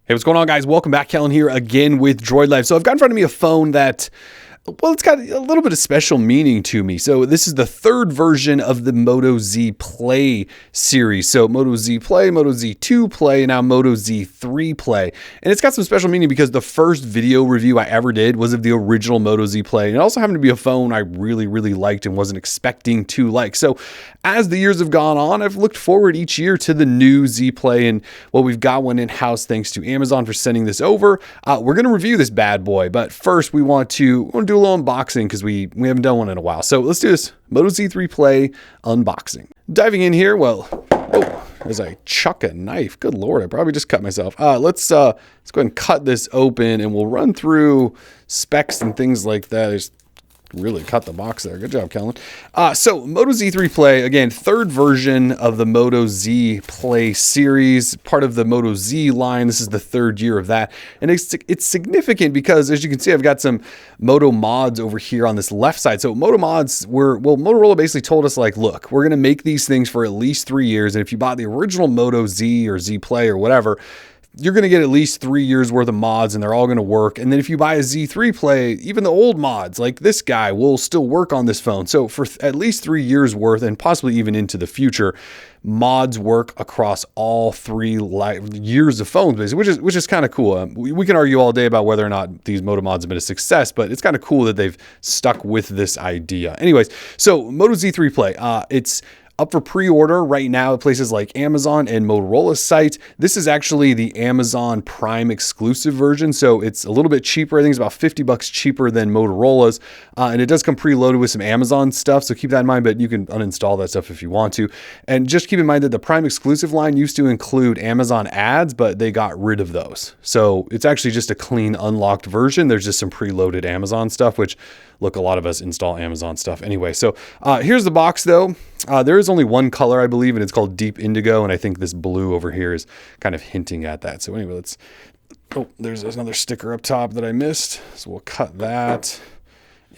Hey, what's going on, guys? Welcome back. Kellen here again with Droid Life. So I've got in front of me a phone that, well, it's got a little bit of special meaning to me. So this is the third version of the Moto Z Play series. So Moto Z Play, Moto Z2 Play, and now Moto Z3 Play. And it's got some special meaning because the first video review I ever did was of the original Moto Z Play. And it also happened to be a phone I really liked and wasn't expecting to like. So as the years have gone on, I've looked forward each year to the new Z Play, and well, we've got one in-house thanks to Amazon for sending this over. We're going to review this bad boy, but first we want to do a little unboxing because we haven't done one in a while. So let's do this Moto Z3 Play unboxing. Diving in here, well, oh, as I chuck a knife, good Lord, I probably just cut myself. Let's go ahead and cut this open and we'll run through specs and things like that. There's really cut the box there. Good job, Kellen. So Moto Z3 Play, again, third version of the Moto Z Play series, part of the Moto Z line. This is the third year of that. And it's significant because, as you can see, I've got some Moto Mods over here on this left side. So Moto Mods Motorola basically told us, like, look, we're going to make these things for at least 3 years. And if you bought the original Moto Z or Z Play or whatever, you're going to get at least 3 years worth of mods and they're all going to work. And then if you buy a Z3 Play, even the old mods like this guy will still work on this phone. So for at least 3 years worth and possibly even into the future, mods work across all 3 years of phones, basically, which is kind of cool. We can argue all day about whether or not these Moto Mods have been a success, but it's kind of cool that they've stuck with this idea. Anyways, so Moto Z3 Play, it's up for pre-order right now at places like Amazon and Motorola's site. This is actually the Amazon Prime exclusive version, so it's a little bit cheaper. I think it's about $50 cheaper than Motorola's, and it does come preloaded with some Amazon stuff, so keep that in mind, but you can uninstall that stuff if you want to. And just keep in mind that the Prime exclusive line used to include Amazon ads, but they got rid of those. So it's actually just a clean, unlocked version. There's just some preloaded Amazon stuff, which, look, a lot of us install Amazon stuff anyway. So here's the box, though. There is only one color, I believe, and it's called Deep Indigo, and I think this blue over here is kind of hinting at that. So anyway, there's another sticker up top that I missed. So we'll cut that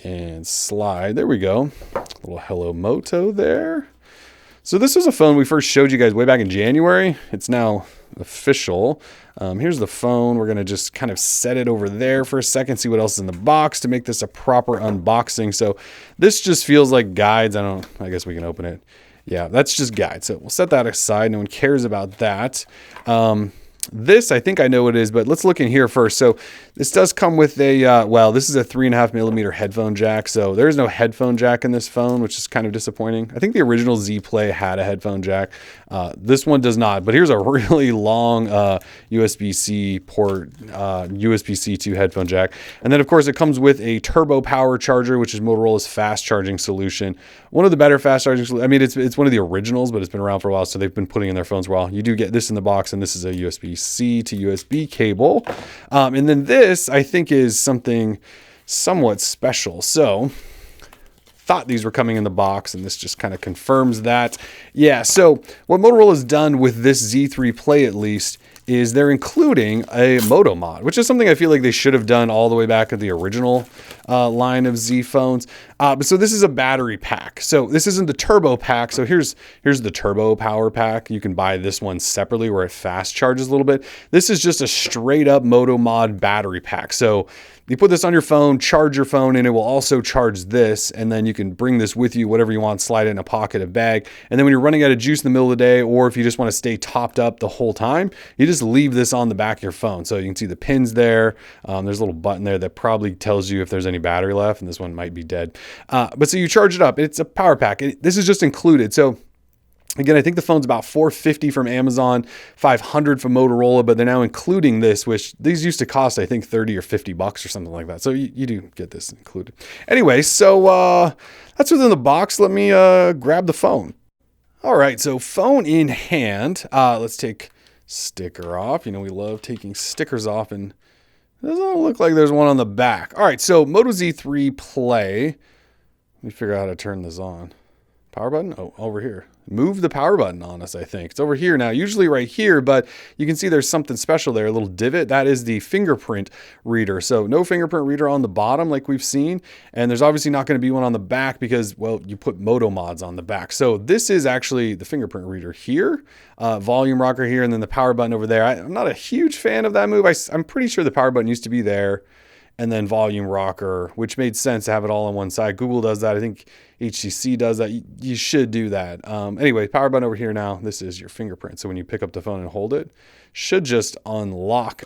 and slide. There we go. A little Hello Moto there. So this was a phone we first showed you guys way back in January. It's now official. Here's the phone. We're going to just kind of set it over there for a second, see what else is in the box to make this a proper unboxing. So this just feels like guides. I guess we can open it. Yeah, that's just guides. So we'll set that aside. No one cares about that. This, I think I know what it is, but let's look in here first. So this does come with a, this is a 3.5mm headphone jack. So there is no headphone jack in this phone, which is kind of disappointing. I think the original Z Play had a headphone jack. This one does not, but here's a really long USB-C port, USB-C to headphone jack. And then of course it comes with a turbo power charger, which is Motorola's fast charging solution. One of the better fast charging solutions. I mean, it's one of the originals, but it's been around for a while. So they've been putting in their phones for a while. You do get this in the box, and this is a USB-C to USB cable. And then this, I think, is something somewhat special. So thought these were coming in the box, and this just kind of confirms that. Yeah, so what Motorola's done with this Z3 Play, at least, is they're including a Moto Mod, which is something I feel like they should have done all the way back at the original line of Z phones. But so this is a battery pack. So this isn't the turbo pack. So here's the turbo power pack. You can buy this one separately where it fast charges a little bit. This is just a straight up Moto Mod battery pack. So you put this on your phone, charge your phone, and it will also charge this. And then you can bring this with you, whatever you want, slide it in a pocket, a bag. And then when you're running out of juice in the middle of the day, or if you just want to stay topped up the whole time, you just leave this on the back of your phone. So you can see the pins there. There's a little button there that probably tells you if there's any battery left, and this one might be dead. But so you charge it up. It's a power pack. This is just included. So again, I think the phone's about $450 from Amazon, $500 from Motorola, but they're now including this, which these used to cost, I think, $30 or $50 or something like that. So you do get this included. Anyway, so that's within the box. Let me grab the phone. All right, so phone in hand. Let's take sticker off. You know, we love taking stickers off, and it doesn't look like there's one on the back. All right, so Moto Z3 Play. Let me figure out how to turn this on. Power button? Oh, over here. Move the power button on us, I think. It's over here now, usually right here, but you can see there's something special there, a little divot. That is the fingerprint reader. So no fingerprint reader on the bottom like we've seen. And there's obviously not going to be one on the back because, well, you put Moto Mods on the back. So this is actually the fingerprint reader here, volume rocker here, and then the power button over there. I'm not a huge fan of that move. I'm pretty sure the power button used to be there, and then volume rocker, which made sense to have it all on one side. Google does that. I think HTC does that. You should do that. Anyway, power button over here now. This is your fingerprint. So when you pick up the phone and hold it, should just unlock.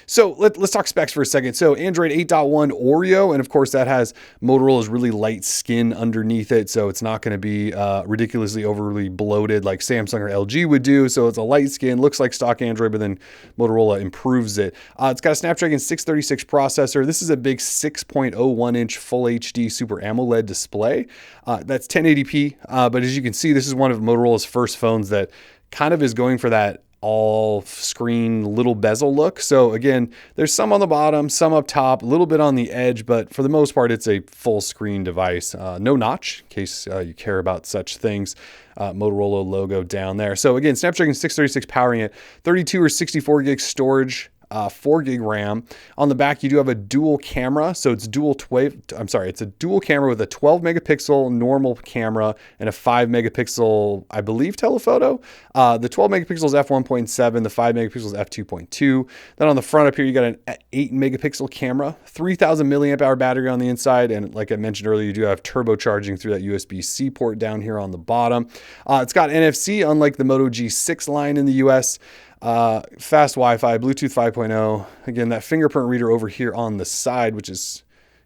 So let's talk specs for a second. So Android 8.1 Oreo, and of course that has Motorola's really light skin underneath it. So it's not going to be ridiculously overly bloated like Samsung or LG would do. So it's a light skin, looks like stock Android, but then Motorola improves it. It's got a Snapdragon 636 processor. This is a big 6.01 inch full HD Super AMOLED display. That's 1080p. But as you can see, this is one of Motorola's first phones that kind of is going for that all screen little bezel look. So again, there's some on the bottom, some up top, a little bit on the edge, but for the most part, it's a full screen device. No notch, in case you care about such things. Motorola logo down there. So again, Snapdragon 636 powering it, 32 or 64 gig storage, 4 gig RAM. On the back, you do have a dual camera. So it's it's a dual camera with a 12 megapixel normal camera and a 5 megapixel, I believe, telephoto. The 12 megapixel is f1.7, the 5 megapixel is f2.2. Then on the front up here, you got an 8 megapixel camera, 3000 milliamp hour battery on the inside. And like I mentioned earlier, you do have turbocharging through that USB-C port down here on the bottom. It's got NFC, unlike the Moto G6 line in the US. Fast Wi-Fi, Bluetooth 5.0. Again, that fingerprint reader over here on the side, which is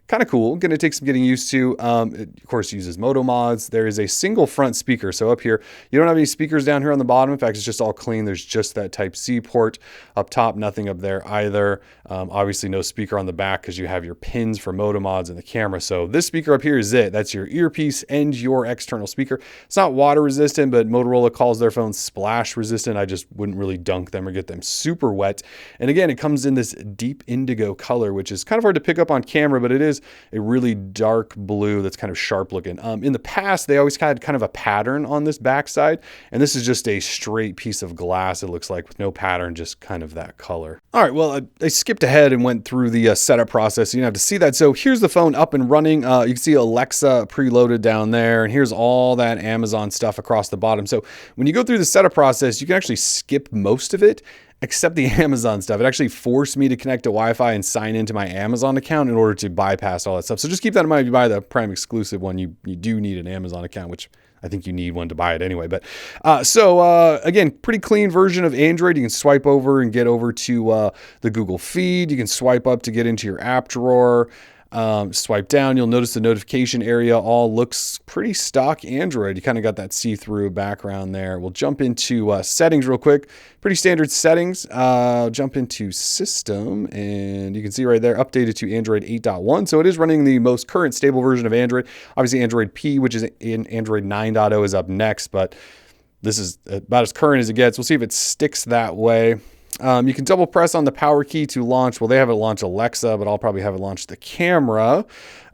kind of cool. Going to take some getting used to. It, of course, uses Moto Mods. There is a single front speaker. So up here, you don't have any speakers down here on the bottom. In fact, it's just all clean. There's just that Type-C port up top. Nothing up there either. Obviously, no speaker on the back because you have your pins for Moto Mods in the camera. So this speaker up here is it. That's your earpiece and your external speaker. It's not water resistant, but Motorola calls their phones splash resistant. I just wouldn't really dunk them or get them super wet. And again, it comes in this deep indigo color, which is kind of hard to pick up on camera, but it is a really dark blue that's kind of sharp looking. In the past, they always had kind of a pattern on this backside, and this is just a straight piece of glass, it looks like, with no pattern, just kind of that color. All right, well, I skipped ahead and went through the setup process. So you don't have to see that. So here's the phone up and running. You can see Alexa preloaded down there, and here's all that Amazon stuff across the bottom. So when you go through the setup process, you can actually skip most of it, except the Amazon stuff. It actually forced me to connect to Wi-Fi and sign into my Amazon account in order to bypass all that stuff. So just keep that in mind if you buy the Prime exclusive one. You do need an Amazon account, which I think you need one to buy it anyway. But again, pretty clean version of Android. You can swipe over and get over to the Google feed. You can swipe up to get into your app drawer. Swipe down, you'll notice the notification area all looks pretty stock Android. You kind of got that see-through background there. We'll jump into settings real quick. Pretty standard settings. Jump into system, and you can see right there, updated to Android 8.1. So it is running the most current stable version of Android. Obviously, Android P, which is in Android 9.0, is up next, but this is about as current as it gets. We'll see if it sticks that way. You can double press on the power key to launch. Well, they have it launch Alexa, but I'll probably have it launch the camera.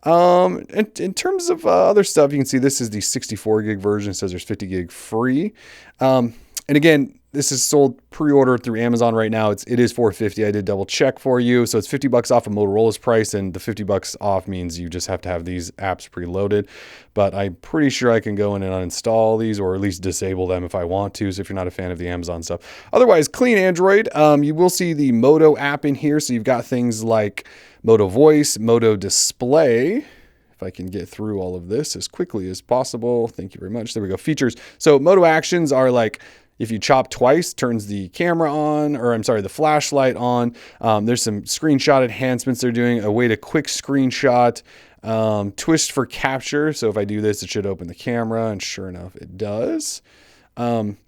In terms of other stuff, you can see this is the 64 gig version. It says there's 50 gig free. And again, this is sold pre-order through Amazon right now. It is $450. I did double check for you. So it's $50 off of Motorola's price, and the $50 off means you just have to have these apps preloaded. But I'm pretty sure I can go in and uninstall these, or at least disable them if I want to. So if you're not a fan of the Amazon stuff. Otherwise, clean Android. You will see the Moto app in here. So you've got things like Moto Voice, Moto Display. If I can get through all of this as quickly as possible. Thank you very much. There we go. Features. So Moto Actions are like, if you chop twice, turns the camera on, or I'm sorry, the flashlight on. There's some screenshot enhancements they're doing, a way to quick screenshot, twist for capture. So if I do this, it should open the camera, and sure enough, it does. And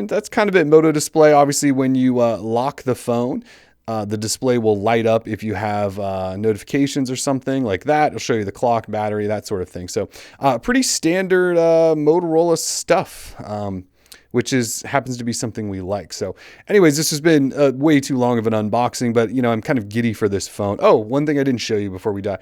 that's kind of it. Moto Display, obviously, when you lock the phone, the display will light up if you have notifications or something like that. It'll show you the clock, battery, that sort of thing. So pretty standard Motorola stuff. Which happens to be something we like. So anyways, this has been way too long of an unboxing, but I'm kind of giddy for this phone. Oh, one thing I didn't show you before we die.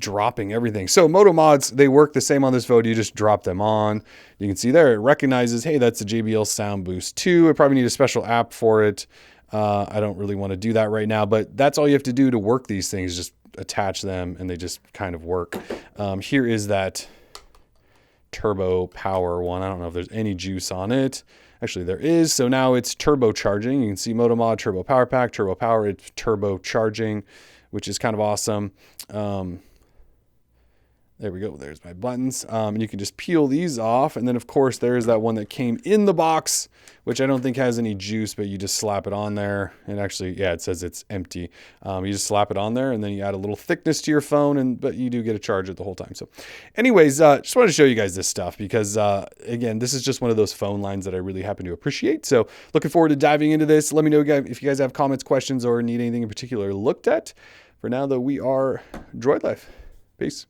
dropping everything. So Moto Mods, they work the same on this phone. You just drop them on. You can see there, it recognizes, hey, that's a JBL Sound Boost 2. I probably need a special app for it. I don't really want to do that right now, but that's all you have to do to work these things. Just attach them and they just kind of work. Here is that turbo power one. I don't know if there's any juice on it. Actually, there is. So now it's turbocharging. You can see Moto Mod, Turbo Power Pack, Turbo Power, it's turbocharging, which is kind of awesome. There we go. There's my buttons. And you can just peel these off. And then, of course, there's that one that came in the box, which I don't think has any juice, but you just slap it on there. And actually, yeah, it says it's empty. You just slap it on there, and then you add a little thickness to your phone, but you do get to charge it the whole time. So anyways, just wanted to show you guys this stuff because, again, this is just one of those phone lines that I really happen to appreciate. So looking forward to diving into this. Let me know if you guys have comments, questions, or need anything in particular looked at. For now, though, we are Droid Life. Peace.